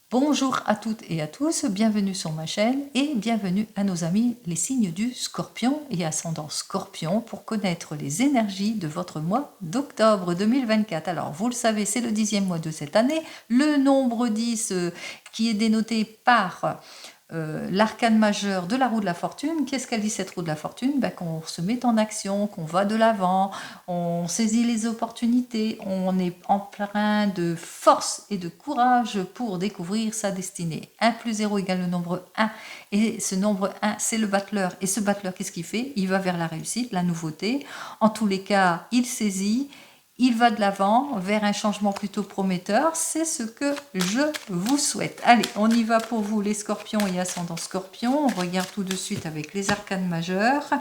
Bonjour à toutes et à tous, bienvenue sur ma chaîne et bienvenue à nos amis les signes du Scorpion et ascendant Scorpion pour connaître les énergies de votre mois d'octobre 2024. Alors vous le savez, c'est le 10e mois de cette année, le nombre 10 qui est dénoté par l'arcane majeur de la roue de la fortune. Qu'est-ce qu'elle dit cette roue de la fortune? Qu'on se met en action, qu'on va de l'avant, on saisit les opportunités, on est en plein de force et de courage pour découvrir sa destinée. 1 plus 0 égale le nombre 1 et ce nombre 1 c'est le battleur, et ce battleur qu'est-ce qu'il fait? Il va vers la réussite, la nouveauté. En tous les cas, il saisit, il va de l'avant vers un changement plutôt prometteur. C'est ce que je vous souhaite. Allez, on y va pour vous les scorpions et ascendants scorpions. On regarde tout de suite avec les arcanes majeurs.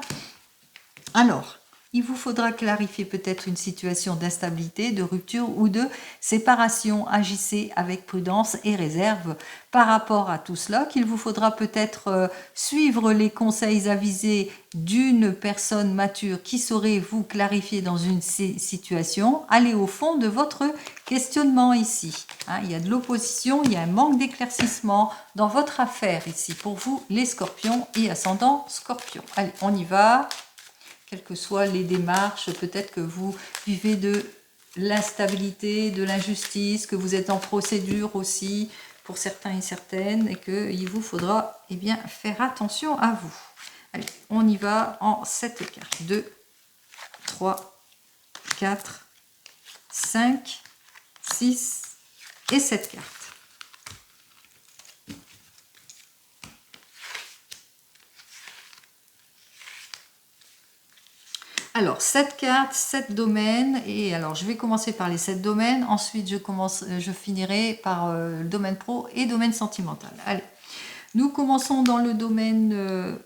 Alors, il vous faudra clarifier peut-être une situation d'instabilité, de rupture ou de séparation. Agissez avec prudence et réserve par rapport à tout cela, qu'il vous faudra peut-être suivre les conseils avisés d'une personne mature qui saurait vous clarifier dans une situation. Allez au fond de votre questionnement ici. Il y a de l'opposition, il y a un manque d'éclaircissement dans votre affaire ici pour vous les scorpions et ascendants scorpions. Allez, on y va. Quelles que soient les démarches, peut-être que vous vivez de l'instabilité, de l'injustice, que vous êtes en procédure aussi pour certains et certaines, et qu'il vous faudra faire attention à vous. Allez, on y va en 7 cartes. 2, 3, 4, 5, 6 et 7 cartes. Alors, 7 cartes, 7 domaines, et alors je vais commencer par les 7 domaines, ensuite je finirai par le domaine pro et domaine sentimental. Allez, nous commençons dans le domaine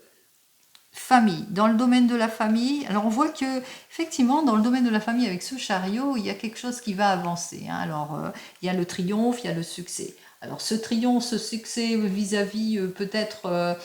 famille. Dans le domaine de la famille, alors on voit que effectivement dans le domaine de la famille avec ce chariot, il y a quelque chose qui va avancer. Alors, il y a le triomphe, il y a le succès. Alors ce triomphe, ce succès vis-à-vis peut-être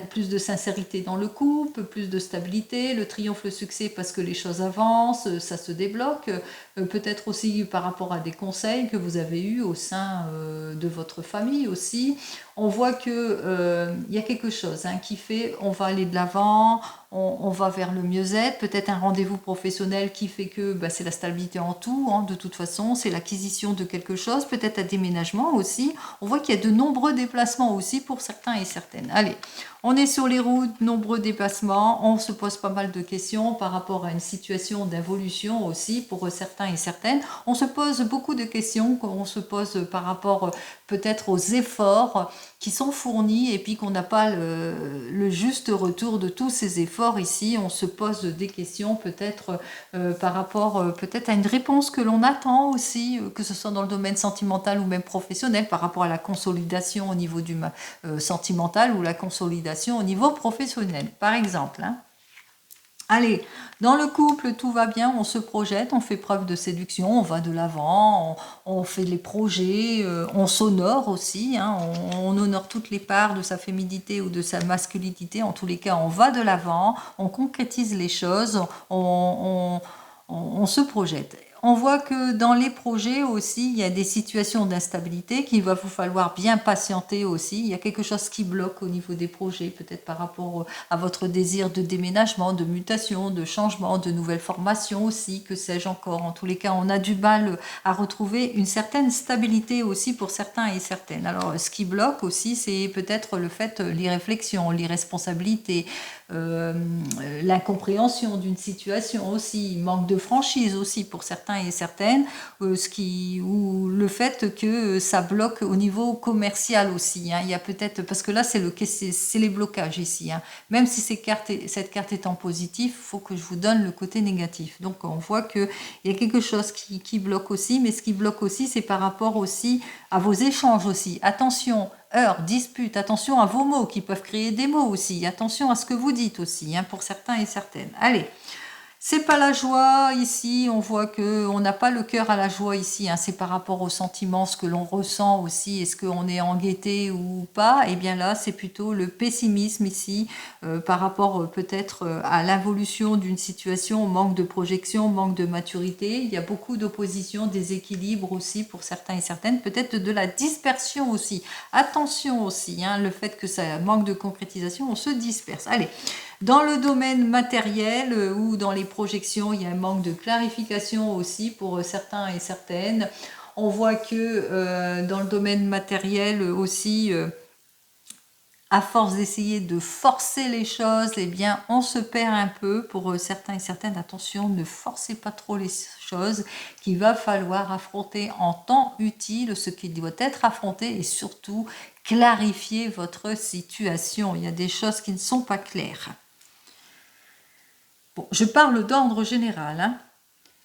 plus de sincérité dans le couple, plus de stabilité, le triomphe, le succès parce que les choses avancent, ça se débloque, peut-être aussi par rapport à des conseils que vous avez eus au sein de votre famille aussi. On voit que y a quelque chose qui fait, on va aller de l'avant, on va vers le mieux-être, peut-être un rendez-vous professionnel qui fait que c'est la stabilité en tout, de toute façon, c'est l'acquisition de quelque chose, peut-être un déménagement aussi. On voit qu'il y a de nombreux déplacements aussi pour certains et certaines. Allez, on est sur les routes, nombreux déplacements, on se pose pas mal de questions par rapport à une situation d'évolution aussi pour certains et certaines. On se pose beaucoup de questions, on se pose par rapport peut-être aux efforts qui sont fournis et puis qu'on n'a pas le juste retour de tous ces efforts ici. On se pose des questions peut-être par rapport peut-être à une réponse que l'on attend aussi, que ce soit dans le domaine sentimental ou même professionnel, par rapport à la consolidation au niveau du sentimental ou la consolidation au niveau professionnel, par exemple. Allez, dans le couple, tout va bien, on se projette, on fait preuve de séduction, on va de l'avant, on fait les projets, on s'honore aussi, on honore toutes les parts de sa féminité ou de sa masculinité. En tous les cas, on va de l'avant, on concrétise les choses, on se projette. On voit que dans les projets aussi, il y a des situations d'instabilité qu'il va vous falloir bien patienter aussi. Il y a quelque chose qui bloque au niveau des projets, peut-être par rapport à votre désir de déménagement, de mutation, de changement, de nouvelles formations aussi, que sais-je encore. En tous les cas, on a du mal à retrouver une certaine stabilité aussi pour certains et certaines. Alors, ce qui bloque aussi, c'est peut-être le fait, l'irréflexion, l'irresponsabilité, l'incompréhension d'une situation aussi, manque de franchise aussi pour certains et certaines, ou le fait que ça bloque au niveau commercial aussi. Il y a peut-être, parce que là c'est les blocages ici. Même si cette carte est en positif, il faut que je vous donne le côté négatif. Donc on voit qu'il y a quelque chose qui bloque aussi, mais ce qui bloque aussi, c'est par rapport aussi à vos échanges aussi. Attention, heurts, disputes, attention à vos mots qui peuvent créer des mots aussi. Attention à ce que vous dites aussi, pour certains et certaines. Allez, C'est pas la joie ici, on voit que on n'a pas le cœur à la joie ici, hein. C'est par rapport aux sentiments, ce que l'on ressent aussi, est-ce qu'on est en gaieté ou pas? Et bien là, c'est plutôt le pessimisme ici, par rapport peut-être à l'évolution d'une situation, manque de projection, manque de maturité. Il y a beaucoup d'opposition, déséquilibre aussi pour certains et certaines, peut-être de la dispersion aussi. Attention aussi, hein, le fait que ça manque de concrétisation, on se disperse. Allez. Dans le domaine matériel ou dans les projections, il y a un manque de clarification aussi pour certains et certaines. On voit que dans le domaine matériel aussi, à force d'essayer de forcer les choses, eh bien, on se perd un peu pour certains et certaines. Attention, ne forcez pas trop les choses, qu'il va falloir affronter en temps utile ce qui doit être affronté et surtout clarifier votre situation. Il y a des choses qui ne sont pas claires. Bon, je parle d'ordre général, hein.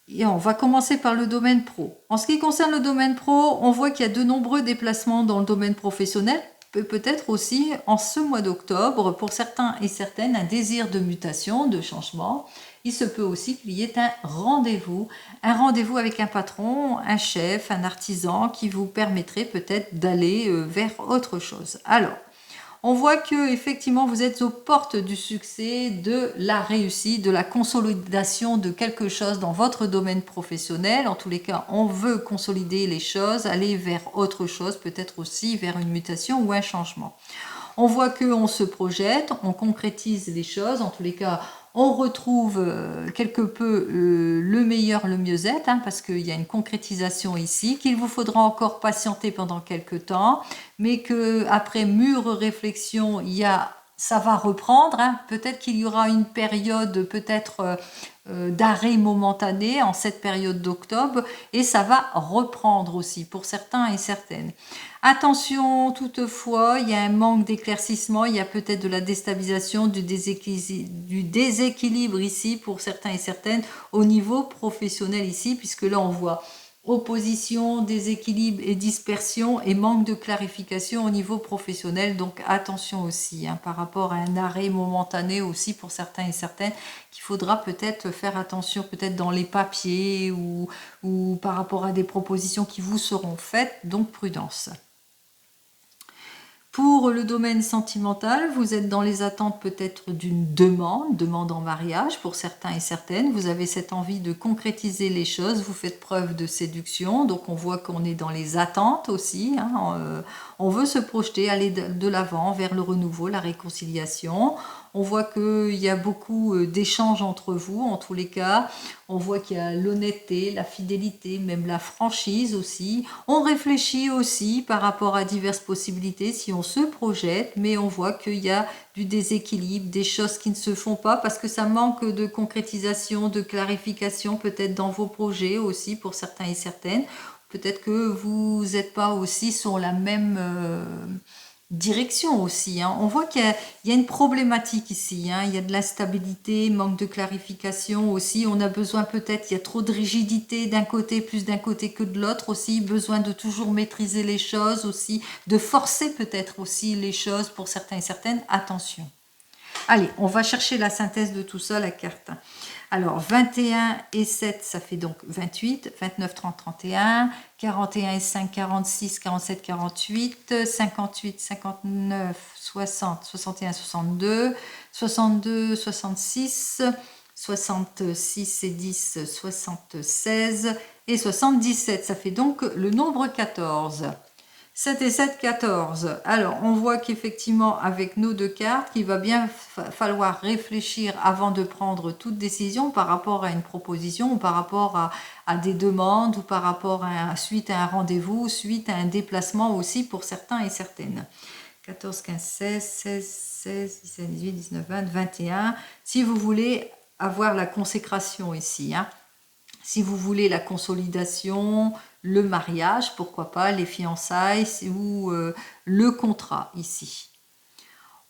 Et on va commencer par le domaine pro. En ce qui concerne le domaine pro, on voit qu'il y a de nombreux déplacements dans le domaine professionnel. Peut-être aussi en ce mois d'octobre, pour certains et certaines, un désir de mutation, de changement. Il se peut aussi qu'il y ait un rendez-vous avec un patron, un chef, un artisan qui vous permettrait peut-être d'aller vers autre chose. Alors, on voit que effectivement vous êtes aux portes du succès, de la réussite, de la consolidation de quelque chose dans votre domaine professionnel. En tous les cas, on veut consolider les choses, aller vers autre chose, peut-être aussi vers une mutation ou un changement. On voit qu'on se projette, on concrétise les choses, en tous les cas, on retrouve quelque peu le meilleur, le mieux-être, hein, parce qu'il y a une concrétisation ici, qu'il vous faudra encore patienter pendant quelques temps, mais qu'après mûre réflexion, ça va reprendre, hein. Peut-être qu'il y aura une période peut-être d'arrêt momentané en cette période d'octobre, et ça va reprendre aussi pour certains et certaines. Attention, toutefois, il y a un manque d'éclaircissement, il y a peut-être de la déstabilisation, du déséquilibre ici pour certains et certaines au niveau professionnel ici, puisque là on voit opposition, déséquilibre et dispersion et manque de clarification au niveau professionnel. Donc attention aussi, hein, par rapport à un arrêt momentané aussi pour certains et certaines, qu'il faudra peut-être faire attention peut-être dans les papiers ou par rapport à des propositions qui vous seront faites, donc prudence. Pour le domaine sentimental, vous êtes dans les attentes peut-être d'une demande en mariage pour certains et certaines. Vous avez cette envie de concrétiser les choses, vous faites preuve de séduction, donc on voit qu'on est dans les attentes aussi, hein. On veut se projeter, aller de l'avant vers le renouveau, la réconciliation. On voit qu'il y a beaucoup d'échanges entre vous, en tous les cas. On voit qu'il y a l'honnêteté, la fidélité, même la franchise aussi. On réfléchit aussi par rapport à diverses possibilités si on se projette, mais on voit qu'il y a du déséquilibre, des choses qui ne se font pas parce que ça manque de concrétisation, de clarification peut-être dans vos projets aussi pour certains et certaines. Peut-être que vous n'êtes pas aussi sur la même direction aussi, hein. On voit qu'il y a une problématique ici, hein. Il y a de l'instabilité, manque de clarification aussi. On a besoin peut-être, il y a trop de rigidité d'un côté, plus d'un côté que de l'autre aussi. Besoin de toujours maîtriser les choses aussi, de forcer peut-être aussi les choses pour certains et certaines. Attention. Allez, on va chercher la synthèse de tout ça, la carte. Alors, 21 et 7, ça fait donc 28, 29, 30, 31, 41 et 5, 46, 47, 48, 58, 59, 60, 61, 62, 62, 66, 66 et 10, 76 et 77. Ça fait donc le nombre 14. 7 et 7, 14. Alors, on voit qu'effectivement, avec nos deux cartes, qu'il va bien falloir réfléchir avant de prendre toute décision par rapport à une proposition ou par rapport à des demandes ou par rapport suite à un rendez-vous, suite à un déplacement aussi pour certains et certaines. 14, 15, 16, 16, 16, 17, 18, 19, 20, 21. Si vous voulez avoir la consécration ici, hein. Si vous voulez la consolidation, le mariage, pourquoi pas, les fiançailles ou le contrat ici.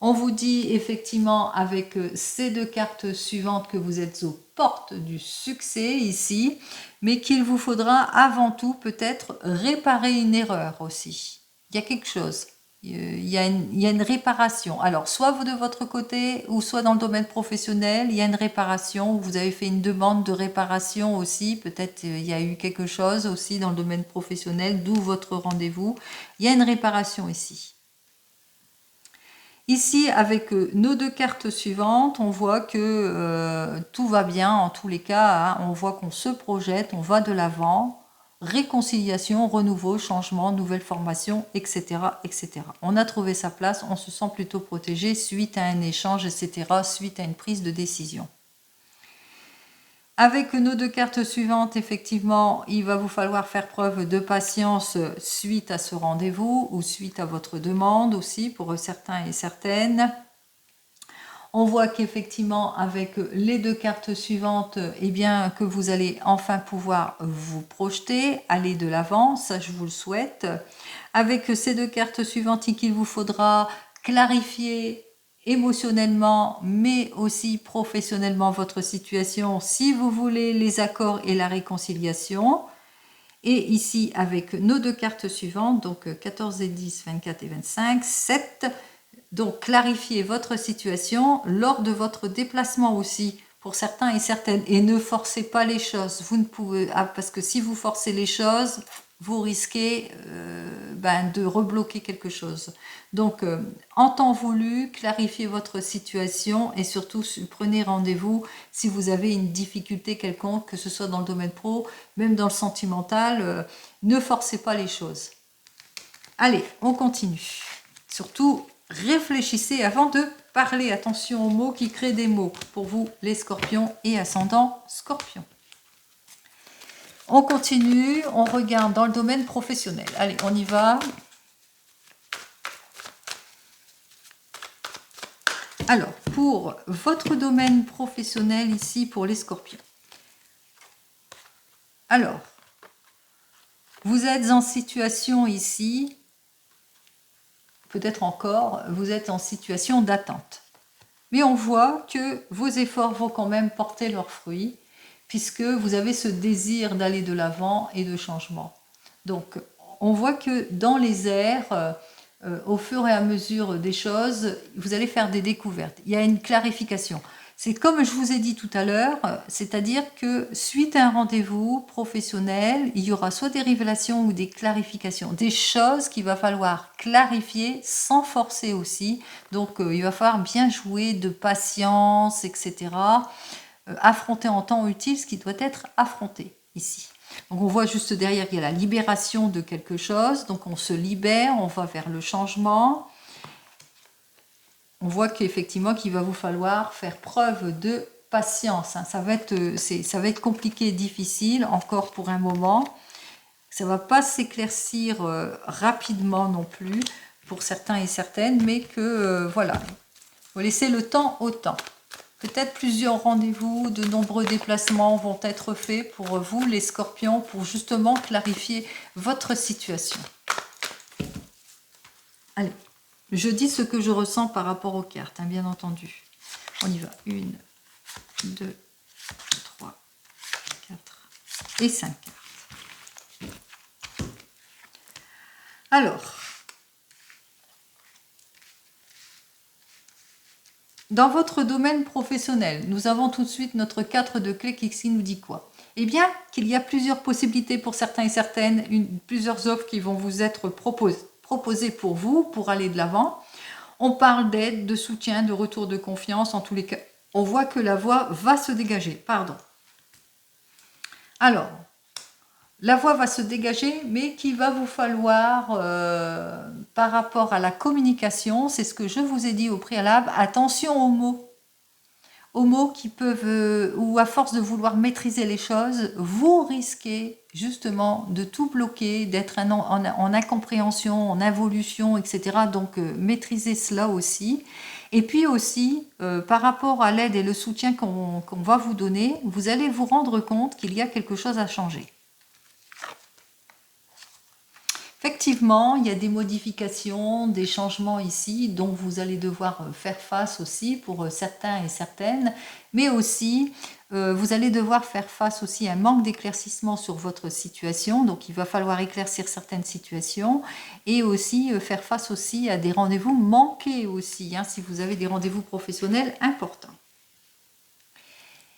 On vous dit effectivement avec ces deux cartes suivantes que vous êtes aux portes du succès ici, mais qu'il vous faudra avant tout peut-être réparer une erreur aussi. Il y a quelque chose. il y a une réparation. Alors, soit vous de votre côté, ou soit dans le domaine professionnel, il y a une réparation. Vous avez fait une demande de réparation aussi. Peut-être il y a eu quelque chose aussi dans le domaine professionnel, d'où votre rendez-vous. Il y a une réparation ici. Ici, avec nos deux cartes suivantes, on voit que tout va bien en tous les cas. Hein. On voit qu'on se projette, on va de l'avant. Réconciliation, renouveau, changement, nouvelle formation, etc., etc. On a trouvé sa place, on se sent plutôt protégé suite à un échange, etc., suite à une prise de décision. Avec nos deux cartes suivantes, effectivement, il va vous falloir faire preuve de patience suite à ce rendez-vous ou suite à votre demande aussi pour certains et certaines. On voit qu'effectivement, avec les deux cartes suivantes, eh bien, que vous allez enfin pouvoir vous projeter, aller de l'avant, ça je vous le souhaite. Avec ces deux cartes suivantes, qu'il vous faudra clarifier émotionnellement, mais aussi professionnellement votre situation, si vous voulez les accords et la réconciliation. Et ici, avec nos deux cartes suivantes, donc 14 et 10, 24 et 25, 7, donc clarifiez votre situation lors de votre déplacement aussi, pour certains et certaines. Et ne forcez pas les choses. Vous ne pouvez, parce que si vous forcez les choses, vous risquez de rebloquer quelque chose. Donc, en temps voulu, clarifiez votre situation et surtout prenez rendez-vous si vous avez une difficulté quelconque, que ce soit dans le domaine pro, même dans le sentimental. Ne forcez pas les choses. Allez, on continue. Surtout, réfléchissez avant de parler. Attention aux mots qui créent des mots pour vous, les scorpions et ascendant scorpion. On continue, on regarde dans le domaine professionnel. Allez, on y va. Alors, pour votre domaine professionnel ici, pour les scorpions. Alors, vous êtes en situation ici, peut-être encore, vous êtes en situation d'attente. Mais on voit que vos efforts vont quand même porter leurs fruits, puisque vous avez ce désir d'aller de l'avant et de changement. Donc, on voit que dans les airs, au fur et à mesure des choses, vous allez faire des découvertes. Il y a une clarification. C'est comme je vous ai dit tout à l'heure, c'est-à-dire que suite à un rendez-vous professionnel, il y aura soit des révélations ou des clarifications, des choses qu'il va falloir clarifier sans forcer aussi. Donc il va falloir bien jouer de patience, etc. Affronter en temps utile ce qui doit être affronté ici. Donc on voit juste derrière, il y a la libération de quelque chose. Donc on se libère, on va vers le changement. On voit qu'effectivement qu'il va vous falloir faire preuve de patience. Ça va être compliqué et difficile encore pour un moment. Ça ne va pas s'éclaircir rapidement non plus pour certains et certaines, mais que voilà, il faut laisser le temps au temps. Peut-être plusieurs rendez-vous, de nombreux déplacements vont être faits pour vous, les scorpions, pour justement clarifier votre situation. Allez, je dis ce que je ressens par rapport aux cartes, hein, bien entendu. On y va. 1, 2, 3, 4 et 5 cartes. Alors, dans votre domaine professionnel, nous avons tout de suite notre 4 de clés qui nous dit quoi? Eh bien, qu'il y a plusieurs possibilités pour certains et certaines, plusieurs offres qui vont vous être proposées pour vous, pour aller de l'avant. On parle d'aide, de soutien, de retour de confiance, en tous les cas. On voit que la voie va se dégager, pardon. Alors, la voie va se dégager, mais qu'il va vous falloir, par rapport à la communication, c'est ce que je vous ai dit au préalable, attention aux mots. Aux mots qui peuvent, ou à force de vouloir maîtriser les choses, vous risquez justement de tout bloquer, d'être en incompréhension, en involution, etc. Donc maîtrisez cela aussi. Et puis aussi, par rapport à l'aide et le soutien qu'on va vous donner, vous allez vous rendre compte qu'il y a quelque chose à changer. Effectivement, il y a des modifications, des changements ici, dont vous allez devoir faire face aussi pour certains et certaines, mais aussi vous allez devoir faire face aussi à un manque d'éclaircissement sur votre situation, donc il va falloir éclaircir certaines situations et aussi faire face aussi à des rendez-vous manqués aussi, hein, si vous avez des rendez-vous professionnels importants.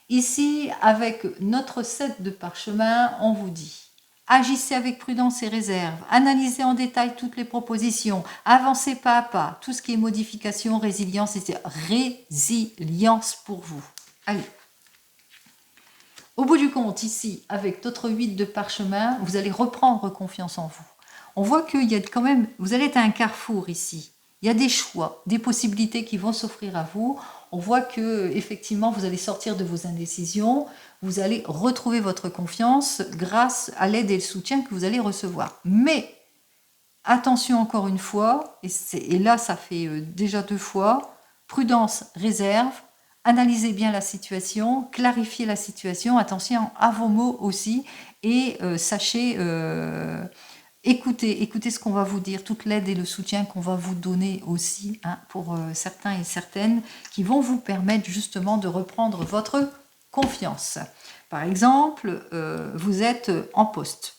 Ici, avec notre set de parchemin, on vous dit agissez avec prudence et réserve, analysez en détail toutes les propositions, avancez pas à pas, tout ce qui est modification, résilience, c'est résilience pour vous. Allez. Au bout du compte, ici, avec notre 8 de parchemin, vous allez reprendre confiance en vous. On voit qu'il y a quand même, vous allez être à un carrefour ici. Il y a des choix, des possibilités qui vont s'offrir à vous. On voit que effectivement, vous allez sortir de vos indécisions, vous allez retrouver votre confiance grâce à l'aide et le soutien que vous allez recevoir. Mais attention encore une fois, et là ça fait déjà 2 fois, prudence, réserve, analysez bien la situation, clarifiez la situation, attention à vos mots aussi, et sachez écoutez ce qu'on va vous dire, toute l'aide et le soutien qu'on va vous donner aussi, hein, pour certains et certaines, qui vont vous permettre justement de reprendre votre confiance. Par exemple, vous êtes en poste.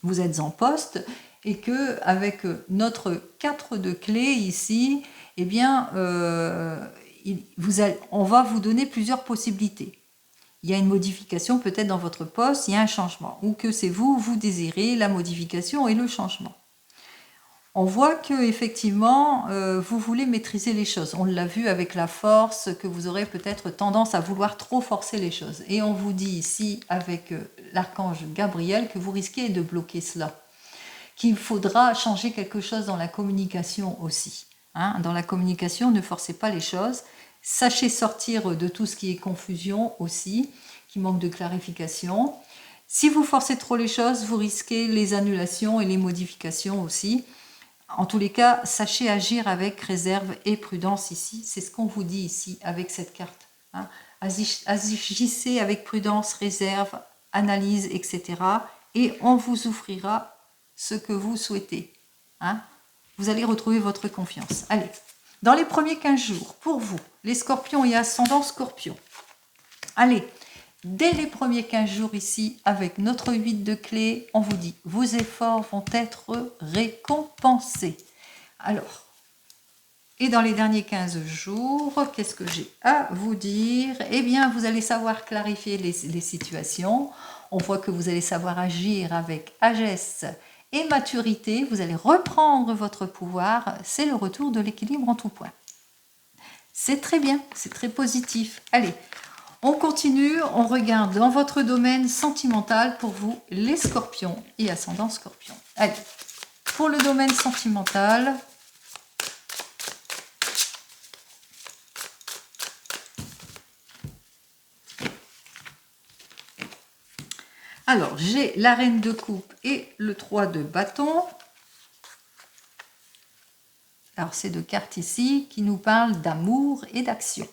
Vous êtes en poste et que avec notre 4 de clé ici, eh bien, on va vous donner plusieurs possibilités. Il y a une modification peut-être dans votre poste, il y a un changement, ou que c'est vous désirez la modification et le changement. On voit que effectivement, vous voulez maîtriser les choses. On l'a vu avec la force, que vous aurez peut-être tendance à vouloir trop forcer les choses. Et on vous dit ici, avec l'archange Gabriel, que vous risquez de bloquer cela. Qu'il faudra changer quelque chose dans la communication aussi. Hein. Dans la communication, ne forcez pas les choses. Sachez sortir de tout ce qui est confusion aussi, qui manque de clarification. Si vous forcez trop les choses, vous risquez les annulations et les modifications aussi. En tous les cas, sachez agir avec réserve et prudence ici. C'est ce qu'on vous dit ici avec cette carte. Hein. Agissez avec prudence, réserve, analyse, etc. Et on vous offrira ce que vous souhaitez. Hein. Vous allez retrouver votre confiance. Allez, dans les premiers 15 jours, pour vous, les scorpions et ascendants scorpions, allez, dès les premiers 15 jours ici, avec notre 8 de clé, on vous dit, vos efforts vont être récompensés. Alors, et dans les derniers 15 jours, qu'est-ce que j'ai à vous dire? Eh bien, vous allez savoir clarifier les situations. On voit que vous allez savoir agir avec agesse et maturité. Vous allez reprendre votre pouvoir. C'est le retour de l'équilibre en tout point. C'est très bien, c'est très positif. Allez, on continue, on regarde dans votre domaine sentimental pour vous, les scorpions et ascendants scorpions. Allez, pour le domaine sentimental, alors j'ai la reine de coupe et le 3 de bâton. Alors c'est deux cartes ici qui nous parlent d'amour et d'action.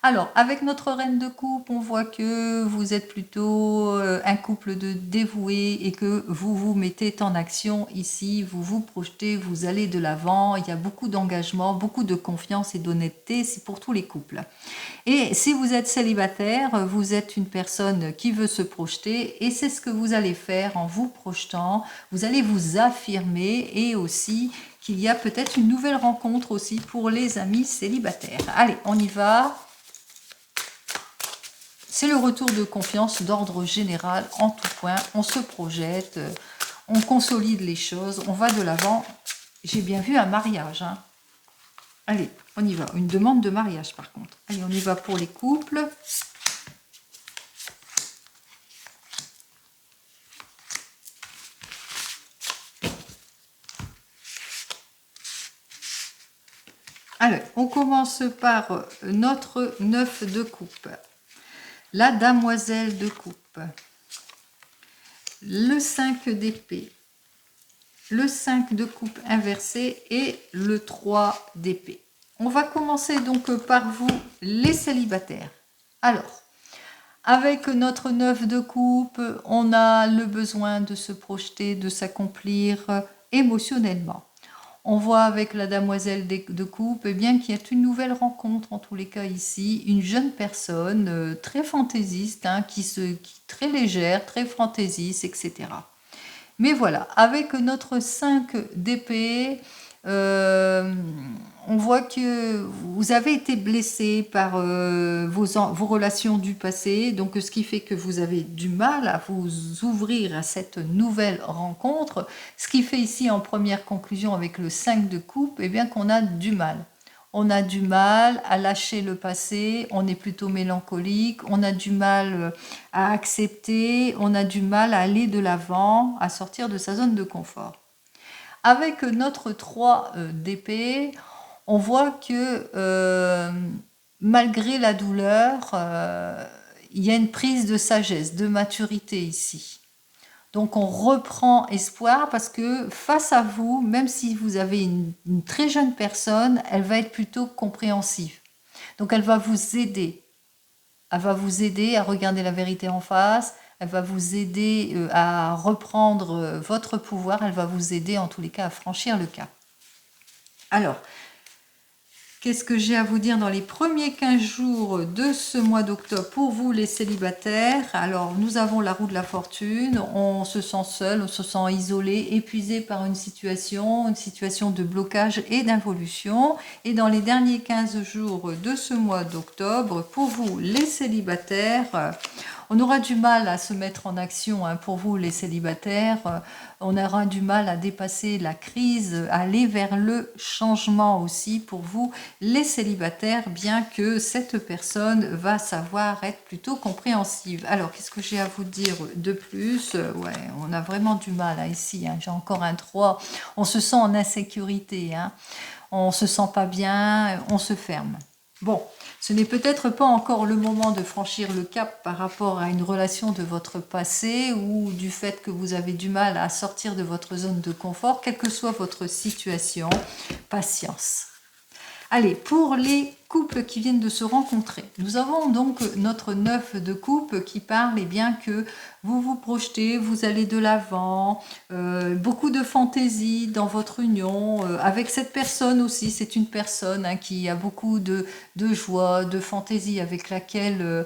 Alors, avec notre reine de coupe, on voit que vous êtes plutôt un couple de dévoués et que vous vous mettez en action ici, vous vous projetez, vous allez de l'avant, il y a beaucoup d'engagement, beaucoup de confiance et d'honnêteté, c'est pour tous les couples. Et si vous êtes célibataire, vous êtes une personne qui veut se projeter et c'est ce que vous allez faire en vous projetant, vous allez vous affirmer et aussi qu'il y a peut-être une nouvelle rencontre aussi pour les amis célibataires. Allez, on y va. C'est le retour de confiance d'ordre général en tout point. On se projette, on consolide les choses, on va de l'avant. J'ai bien vu un mariage. Hein. Allez, on y va. Une demande de mariage par contre. Allez, on y va pour les couples. Alors, on commence par notre 9 de coupe. La damoiselle de coupe, le 5 d'épée, le 5 de coupe inversé et le 3 d'épée. On va commencer donc par vous, les célibataires. Alors, avec notre 9 de coupe, on a le besoin de se projeter, de s'accomplir émotionnellement. On voit avec la demoiselle de coupe, eh bien, qu'il y a une nouvelle rencontre, en tous les cas ici, une jeune personne très fantaisiste, hein, qui très légère, très fantaisiste, etc. Mais voilà, avec notre 5 d'épée, on voit que vous avez été blessé par vos relations du passé, donc ce qui fait que vous avez du mal à vous ouvrir à cette nouvelle rencontre, ce qui fait ici en première conclusion avec le 5 de coupe, eh bien qu'on a du mal. On a du mal à lâcher le passé, on est plutôt mélancolique, on a du mal à accepter, on a du mal à aller de l'avant, à sortir de sa zone de confort. Avec notre 3 d'épée, on voit que malgré la douleur, il y a une prise de sagesse, de maturité ici. Donc on reprend espoir parce que face à vous, même si vous avez une très jeune personne, elle va être plutôt compréhensive. Donc elle va vous aider. Elle va vous aider à regarder la vérité en face. Elle va vous aider à reprendre votre pouvoir. Elle va vous aider en tous les cas à franchir le cap. Alors, qu'est-ce que j'ai à vous dire dans les premiers 15 jours de ce mois d'octobre pour vous les célibataires? Alors nous avons la roue de la fortune, on se sent seul, on se sent isolé, épuisé par une situation de blocage et d'involution. Et dans les derniers 15 jours de ce mois d'octobre, pour vous les célibataires, on aura du mal à se mettre en action, hein, pour vous les célibataires, on aura du mal à dépasser la crise, à aller vers le changement aussi pour vous les célibataires, bien que cette personne va savoir être plutôt compréhensive. Alors, qu'est-ce que j'ai à vous dire de plus? Ouais, on a vraiment du mal hein, ici, hein. J'ai encore un 3, on se sent en insécurité, hein. On se sent pas bien, on se ferme. Bon, ce n'est peut-être pas encore le moment de franchir le cap par rapport à une relation de votre passé ou du fait que vous avez du mal à sortir de votre zone de confort, quelle que soit votre situation. Patience. Allez, pour les couples qui viennent de se rencontrer, nous avons donc notre 9 de coupe qui parle bien que vous vous projetez, vous allez de l'avant, beaucoup de fantaisie dans votre union, avec cette personne aussi, c'est une personne hein, qui a beaucoup de joie, de fantaisie avec laquelle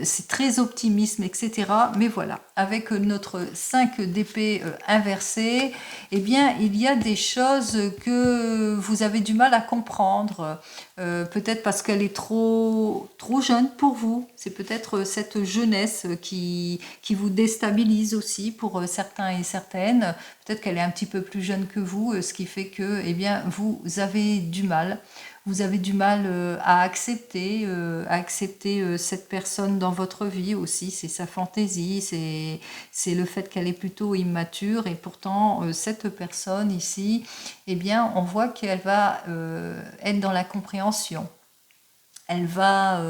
c'est très optimisme, etc. Mais voilà, avec notre 5 d'épée inversée, eh bien, il y a des choses que vous avez du mal à comprendre, peut-être parce qu'elle est trop jeune pour vous. C'est peut-être cette jeunesse qui vous déstabilise aussi pour certains et certaines. Peut-être qu'elle est un petit peu plus jeune que vous, ce qui fait que, eh bien, vous avez du mal. Vous avez du mal à accepter cette personne dans votre vie aussi. C'est sa fantaisie, c'est le fait qu'elle est plutôt immature et pourtant cette personne ici, eh bien, on voit qu'elle va être dans la compréhension. Elle va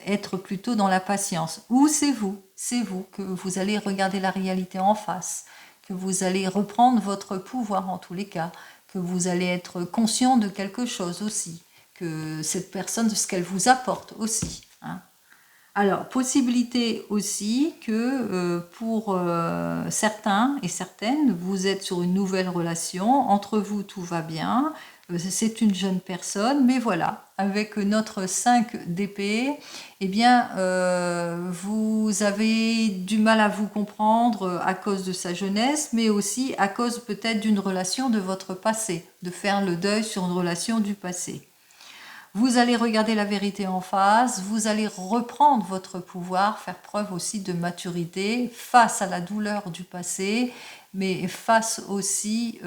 être plutôt dans la patience. Ou c'est vous que vous allez regarder la réalité en face, que vous allez reprendre votre pouvoir en tous les cas, que vous allez être conscient de quelque chose aussi, que cette personne, ce qu'elle vous apporte aussi. Hein. Alors, possibilité aussi que pour certains et certaines, vous êtes sur une nouvelle relation, entre vous tout va bien, c'est une jeune personne, mais voilà, avec notre 5 d'épée, eh bien, vous avez du mal à vous comprendre à cause de sa jeunesse, mais aussi à cause peut-être d'une relation de votre passé, de faire le deuil sur une relation du passé. Vous allez regarder la vérité en face, vous allez reprendre votre pouvoir, faire preuve aussi de maturité face à la douleur du passé, mais face aussi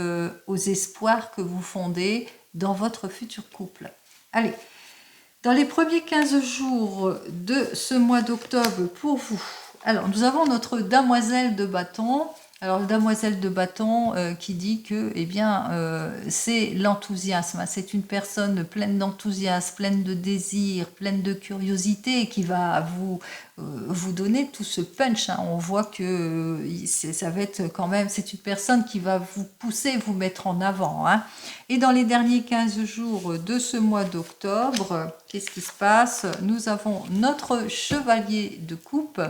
aux espoirs que vous fondez dans votre futur couple. Allez, dans les premiers 15 jours de ce mois d'octobre pour vous, alors nous avons notre demoiselle de bâton. Alors, la demoiselle de bâton qui dit que eh bien, c'est l'enthousiasme. C'est une personne pleine d'enthousiasme, pleine de désir, pleine de curiosité qui va vous donner tout ce punch. Hein. On voit que ça va être quand même, c'est une personne qui va vous pousser, vous mettre en avant. Hein. Et dans les derniers 15 jours de ce mois d'octobre, qu'est-ce qui se passe? Nous avons notre chevalier de coupe.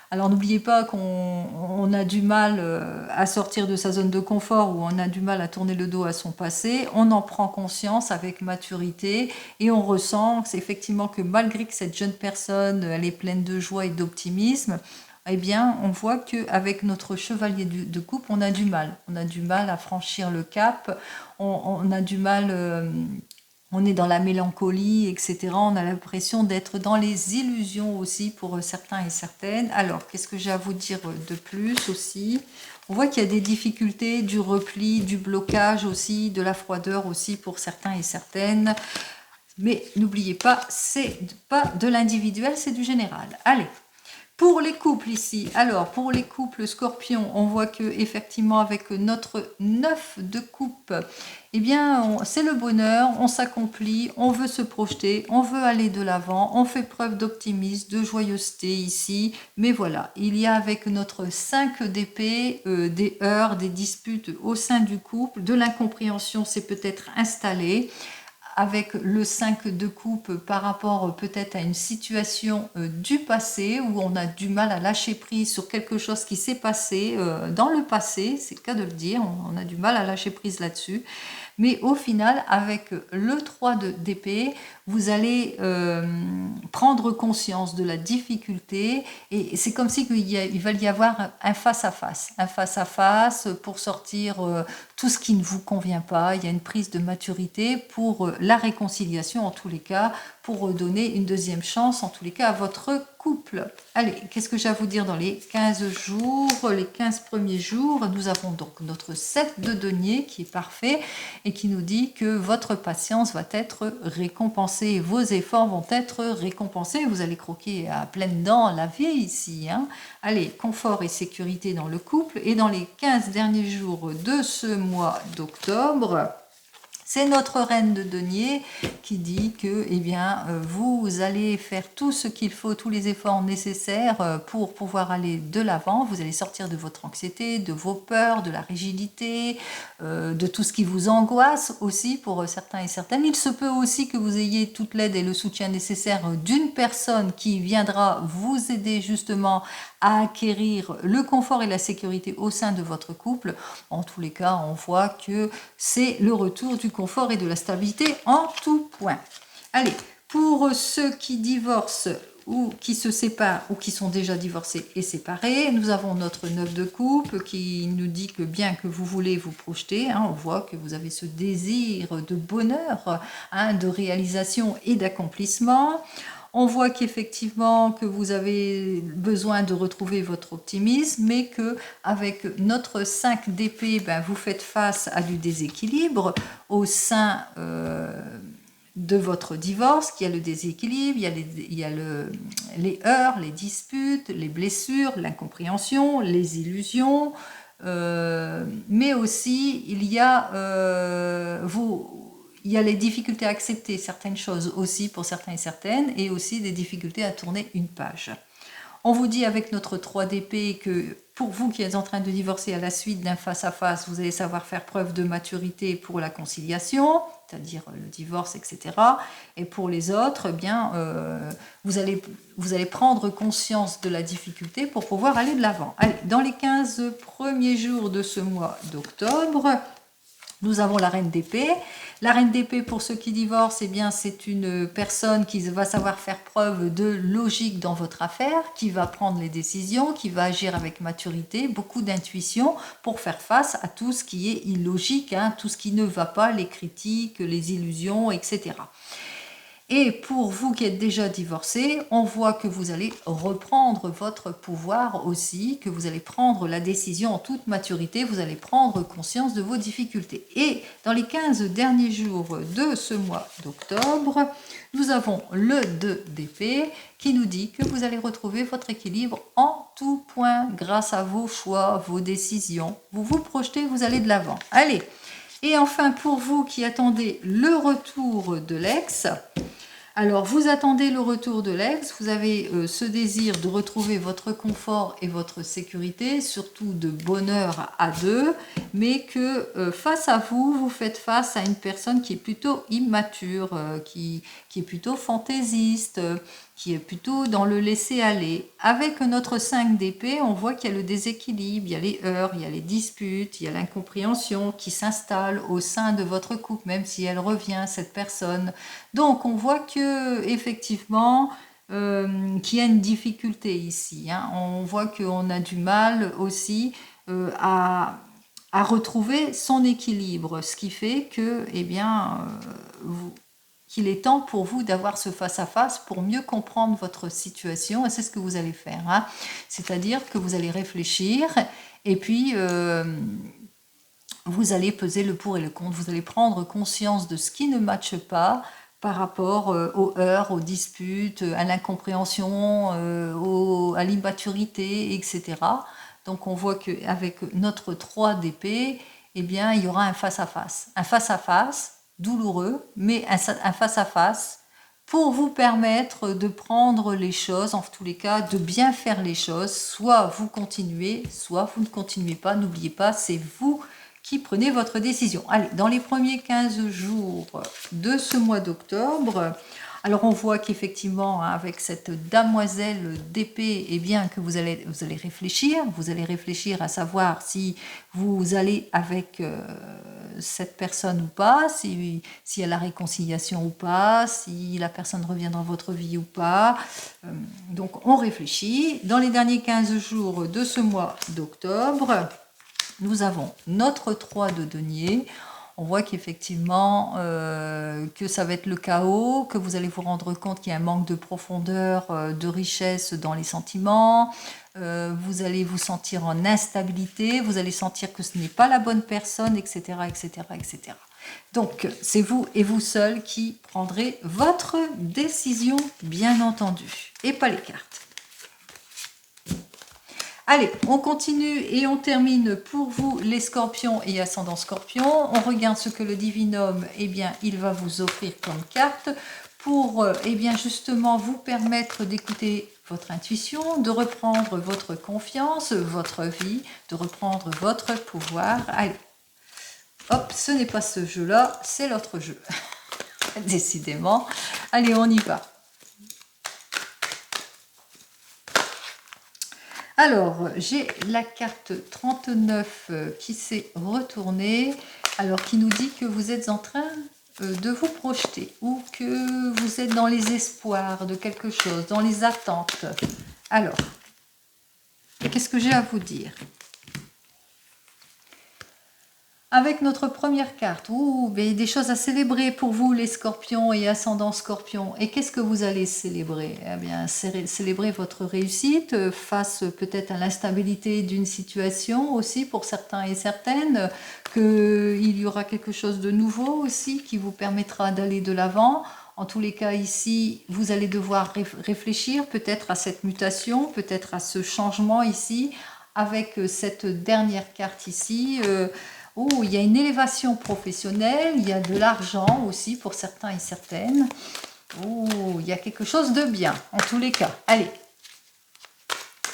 Alors n'oubliez pas qu'on a du mal à sortir de sa zone de confort ou on a du mal à tourner le dos à son passé. On en prend conscience avec maturité et on ressent effectivement que malgré que cette jeune personne elle est pleine de joie et d'optimisme, eh bien on voit qu'avec notre chevalier de coupe, on a du mal. On a du mal à franchir le cap, on a du mal... on est dans la mélancolie, etc. On a l'impression d'être dans les illusions aussi pour certains et certaines. Alors, qu'est-ce que j'ai à vous dire de plus aussi? On voit qu'il y a des difficultés, du repli, du blocage aussi, de la froideur aussi pour certains et certaines. Mais n'oubliez pas, c'est pas de l'individuel, c'est du général. Allez. Pour les couples ici, alors pour les couples scorpions, on voit que effectivement avec notre 9 de coupe, eh bien c'est le bonheur, on s'accomplit, on veut se projeter, on veut aller de l'avant, on fait preuve d'optimisme, de joyeuseté ici, mais voilà, il y a avec notre 5 d'épée des heurts, des disputes au sein du couple, de l'incompréhension c'est peut-être installé, avec le 5 de coupe par rapport peut-être à une situation du passé où on a du mal à lâcher prise sur quelque chose qui s'est passé dans le passé, c'est le cas de le dire, on a du mal à lâcher prise là-dessus. Mais au final, avec le 3 d'épée, vous allez prendre conscience de la difficulté et c'est comme si il va y avoir un face-à-face. Un face-à-face pour sortir tout ce qui ne vous convient pas. Il y a une prise de maturité pour la réconciliation en tous les cas, pour donner une deuxième chance en tous les cas à votre couple. Allez, qu'est-ce que j'ai à vous dire dans les 15 jours, les 15 premiers jours? Nous avons donc notre 7 de denier qui est parfait et qui nous dit que votre patience va être récompensée, vos efforts vont être récompensés, vous allez croquer à pleines dents la vie ici. Hein. Allez, confort et sécurité dans le couple et dans les 15 derniers jours de ce mois d'octobre, c'est notre reine de denier qui dit que eh bien, vous allez faire tout ce qu'il faut, tous les efforts nécessaires pour pouvoir aller de l'avant. Vous allez sortir de votre anxiété, de vos peurs, de la rigidité, de tout ce qui vous angoisse aussi pour certains et certaines. Il se peut aussi que vous ayez toute l'aide et le soutien nécessaire d'une personne qui viendra vous aider justement à acquérir le confort et la sécurité au sein de votre couple. En tous les cas, on voit que c'est le retour du confort et de la stabilité en tout point. Allez, pour ceux qui divorcent ou qui se séparent ou qui sont déjà divorcés et séparés, nous avons notre 9 de coupe qui nous dit que bien que vous voulez vous projeter, hein, on voit que vous avez ce désir de bonheur, hein, de réalisation et d'accomplissement. On voit qu'effectivement que vous avez besoin de retrouver votre optimisme, mais que avec notre 5 d'épée, ben, vous faites face à du déséquilibre au sein de votre divorce, qu'il y a le déséquilibre, il y a les heurts, les disputes, les blessures, l'incompréhension, les illusions, mais aussi il y a il y a les difficultés à accepter certaines choses aussi pour certains et certaines, et aussi des difficultés à tourner une page. On vous dit avec notre 3 d'épée que pour vous qui êtes en train de divorcer à la suite d'un face-à-face, vous allez savoir faire preuve de maturité pour la conciliation, c'est-à-dire le divorce, etc. Et pour les autres, eh bien, vous allez prendre conscience de la difficulté pour pouvoir aller de l'avant. Allez, dans les 15 premiers jours de ce mois d'octobre, nous avons la reine d'épée. La reine d'épée, pour ceux qui divorcent, eh bien, c'est une personne qui va savoir faire preuve de logique dans votre affaire, qui va prendre les décisions, qui va agir avec maturité, beaucoup d'intuition pour faire face à tout ce qui est illogique, hein, tout ce qui ne va pas, les critiques, les illusions, etc. Et pour vous qui êtes déjà divorcés, on voit que vous allez reprendre votre pouvoir aussi, que vous allez prendre la décision en toute maturité, vous allez prendre conscience de vos difficultés. Et dans les 15 derniers jours de ce mois d'octobre, nous avons le 2 d'épée qui nous dit que vous allez retrouver votre équilibre en tout point grâce à vos choix, vos décisions. Vous vous projetez, vous allez de l'avant. Allez! Et enfin, pour vous qui attendez le retour de l'ex, alors vous attendez le retour de l'ex, vous avez ce désir de retrouver votre confort et votre sécurité, surtout de bonheur à deux, mais que face à vous, vous faites face à une personne qui est plutôt immature, qui est plutôt fantaisiste, qui est plutôt dans le laisser-aller. Avec notre 5 d'épée, on voit qu'il y a le déséquilibre, il y a les heurts, il y a les disputes, il y a l'incompréhension qui s'installe au sein de votre couple, même si elle revient, cette personne. Donc, on voit que effectivement, qu'il y a une difficulté ici. Hein. On voit qu'on a du mal aussi à retrouver son équilibre, ce qui fait que, eh bien, qu'il est temps pour vous d'avoir ce face-à-face pour mieux comprendre votre situation, et c'est ce que vous allez faire. Hein. C'est-à-dire que vous allez réfléchir, et puis vous allez peser le pour et le contre, vous allez prendre conscience de ce qui ne matche pas par rapport aux heurts, aux disputes, à l'incompréhension, à l'immaturité, etc. Donc on voit qu'avec notre 3 d'épée, eh bien, il y aura un face-à-face. Un face-à-face douloureux, mais un face-à-face pour vous permettre de prendre les choses, en tous les cas, de bien faire les choses. Soit vous continuez, soit vous ne continuez pas. N'oubliez pas, c'est vous qui prenez votre décision. Allez, dans les premiers 15 jours de ce mois d'octobre, alors on voit qu'effectivement, hein, avec cette damoiselle d'épée, eh bien que vous allez réfléchir à savoir si vous allez avec cette personne ou pas, si y a la réconciliation ou pas, si la personne revient dans votre vie ou pas. Donc on réfléchit. Dans les derniers 15 jours de ce mois d'octobre, nous avons notre 3 de denier. On voit qu'effectivement, que ça va être le chaos, que vous allez vous rendre compte qu'il y a un manque de profondeur, de richesse dans les sentiments. Vous allez vous sentir en instabilité, vous allez sentir que ce n'est pas la bonne personne, etc., etc., etc. Donc, c'est vous et vous seul qui prendrez votre décision, bien entendu, et pas les cartes. Allez, on continue et on termine pour vous les scorpions et ascendant scorpion. On regarde ce que le divinum, eh bien, il va vous offrir comme carte pour, eh bien, justement vous permettre d'écouter votre intuition, de reprendre votre confiance, votre vie, de reprendre votre pouvoir. Allez, hop, ce n'est pas ce jeu-là, c'est l'autre jeu. Décidément. Allez, on y va. Alors, j'ai la carte 39 qui s'est retournée, alors qui nous dit que vous êtes en train de vous projeter ou que vous êtes dans les espoirs de quelque chose, dans les attentes. Alors, qu'est-ce que j'ai à vous dire ? Avec notre première carte, des choses à célébrer pour vous les scorpions et ascendants scorpions. Et qu'est-ce que vous allez célébrer ? Eh bien, célébrer votre réussite face peut-être à l'instabilité d'une situation aussi pour certains et certaines, qu'il y aura quelque chose de nouveau aussi qui vous permettra d'aller de l'avant. En tous les cas, ici, vous allez devoir réfléchir peut-être à cette mutation, peut-être à ce changement ici, avec cette dernière carte ici. Il y a une élévation professionnelle, il y a de l'argent aussi pour certains et certaines. Il y a quelque chose de bien, en tous les cas. Allez,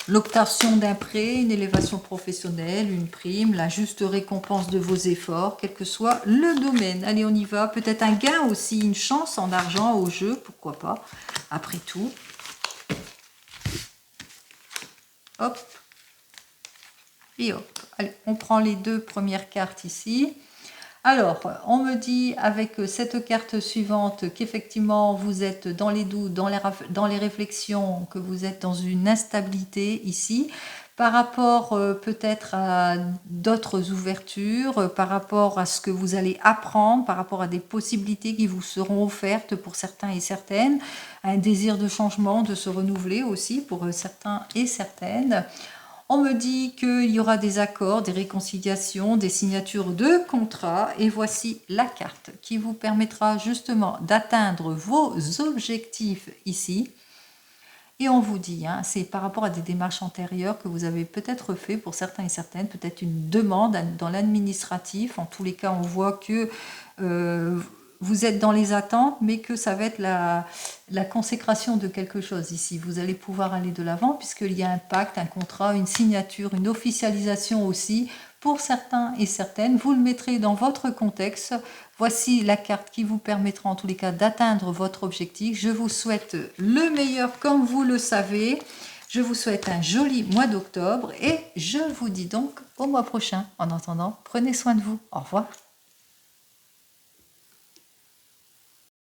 l'obtention d'un prêt, une élévation professionnelle, une prime, la juste récompense de vos efforts, quel que soit le domaine. Allez, on y va. Peut-être un gain aussi, une chance en argent au jeu, pourquoi pas, après tout. Hop. Et hop. Allez, on prend les deux premières cartes ici. Alors, on me dit avec cette carte suivante qu'effectivement vous êtes dans les doutes, dans les réflexions, que vous êtes dans une instabilité ici, par rapport peut-être à d'autres ouvertures, par rapport à ce que vous allez apprendre, par rapport à des possibilités qui vous seront offertes pour certains et certaines, un désir de changement, de se renouveler aussi pour certains et certaines. On me dit qu'il y aura des accords, des réconciliations, des signatures de contrats. Et voici la carte qui vous permettra justement d'atteindre vos objectifs ici. Et on vous dit, hein, c'est par rapport à des démarches antérieures que vous avez peut-être fait pour certains et certaines, peut-être une demande dans l'administratif. En tous les cas, on voit que vous êtes dans les attentes, mais que ça va être la consécration de quelque chose ici. Vous allez pouvoir aller de l'avant puisqu'il y a un pacte, un contrat, une signature, une officialisation aussi pour certains et certaines. Vous le mettrez dans votre contexte. Voici la carte qui vous permettra en tous les cas d'atteindre votre objectif. Je vous souhaite le meilleur comme vous le savez. Je vous souhaite un joli mois d'octobre et je vous dis donc au mois prochain. En attendant, prenez soin de vous. Au revoir.